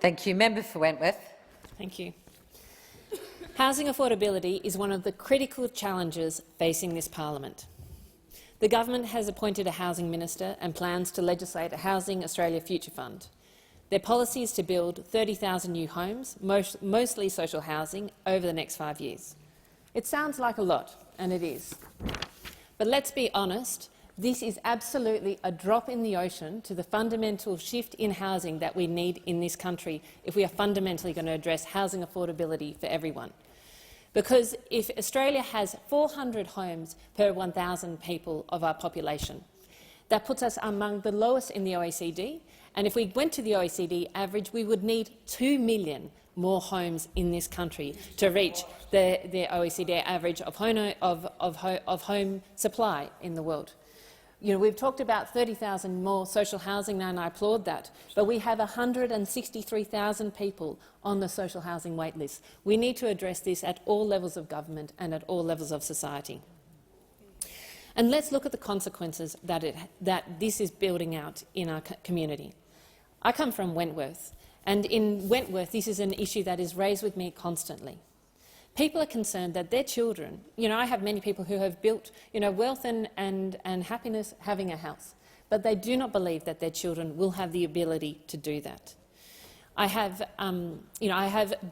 Thank you. Member for Wentworth. Thank you. Housing affordability is one of the critical challenges facing this parliament. The government has appointed a housing minister and plans to legislate a Housing Australia Future Fund. Their policy is to build 30,000 new homes, mostly social housing, over the next 5 years. It sounds like a lot, and it is. But let's be honest, this is absolutely a drop in the ocean to the fundamental shift in housing that we need in this country if we are fundamentally going to address housing affordability for everyone. Because if Australia has 400 homes per 1,000 people of our population, that puts us among the lowest in the OECD, and if we went to the OECD average, we would need 2 million more homes in this country to reach the OECD average of home supply in the world. You know, we've talked about 30,000 more social housing now, and I applaud that, but we have 163,000 people on the social housing wait list. We need to address this at all levels of government and at all levels of society. And let's look at the consequences that this is building out in our community. I come from Wentworth, and in Wentworth this is an issue that is raised with me constantly. People are concerned that their children, I have many people who have built, wealth and happiness having a house, but they do not believe that their children will have the ability to do that. I have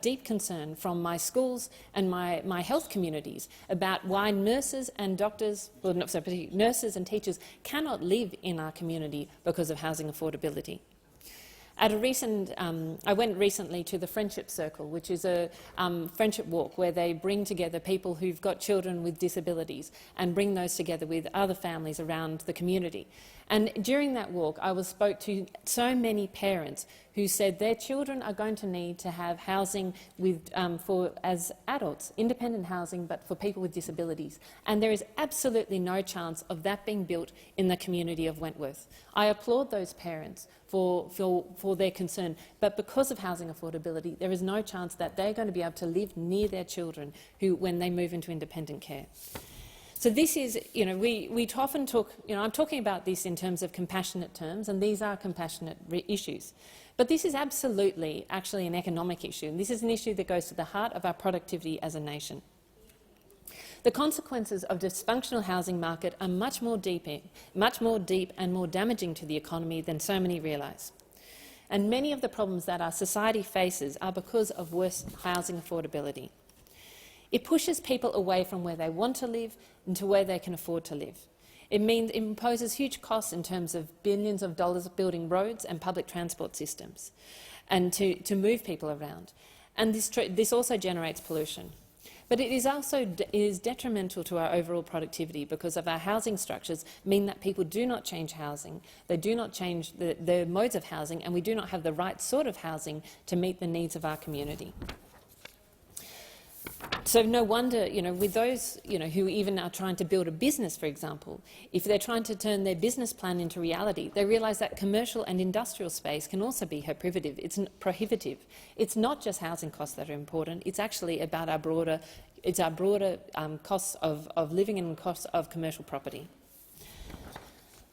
deep concern from my schools and my health communities about why nurses and doctors, well, not so particularly nurses and teachers, cannot live in our community because of housing affordability. At I went recently to the Friendship Circle, which is a friendship walk where they bring together people who've got children with disabilities and bring those together with other families around the community. And during that walk, I spoke to so many parents who said their children are going to need to have housing as adults, independent housing, but for people with disabilities. And there is absolutely no chance of that being built in the community of Wentworth. I applaud those parents for their concern, but because of housing affordability, there is no chance that they're going to be able to live near their children when they move into independent care. So this is, we often talk, I'm talking about this in terms of compassionate terms, and these are compassionate issues. But this is absolutely actually an economic issue, and this is an issue that goes to the heart of our productivity as a nation. The consequences of dysfunctional housing market are much more deep and more damaging to the economy than so many realise. And many of the problems that our society faces are because of worse housing affordability. It pushes people away from where they want to live into where they can afford to live. It imposes huge costs in terms of billions of dollars building roads and public transport systems and to move people around. And this also generates pollution. But it is detrimental to our overall productivity because of our housing structures mean that people do not change housing, they do not change the modes of housing, and we do not have the right sort of housing to meet the needs of our community. So no wonder, with those, who even are trying to build a business, for example, if they're trying to turn their business plan into reality, they realise that commercial and industrial space can also be prohibitive. It's not just housing costs that are important, it's actually about our broader costs of living and costs of commercial property.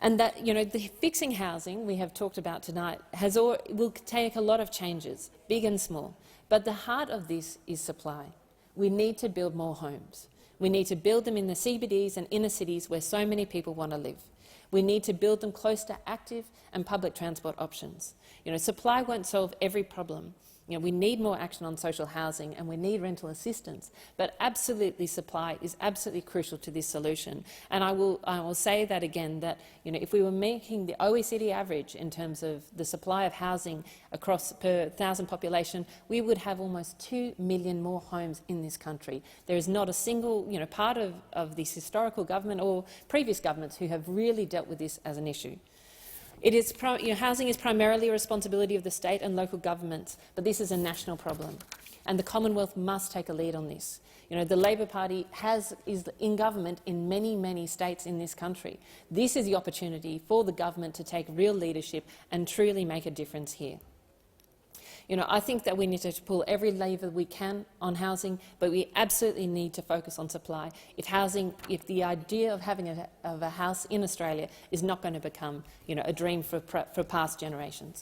And that, the fixing housing we have talked about tonight will take a lot of changes, big and small, but the heart of this is supply. We need to build more homes. We need to build them in the CBDs and inner cities where so many people want to live. We need to build them close to active and public transport options. Supply won't solve every problem. We need more action on social housing and we need rental assistance, but absolutely supply is absolutely crucial to this solution. And I will say that again, that if we were making the OECD average in terms of the supply of housing across per 1,000 population, we would have almost 2 million more homes in this country. There is not a single part of this historical government or previous governments who have really dealt with this as an issue. Housing is primarily a responsibility of the state and local governments, but this is a national problem, and the Commonwealth must take a lead on this. The Labor Party is in government in many, many states in this country. This is the opportunity for the government to take real leadership and truly make a difference here. I think that we need to pull every lever we can on housing, but we absolutely need to focus on supply. If the idea of having a house in Australia is not going to become, a dream for past generations.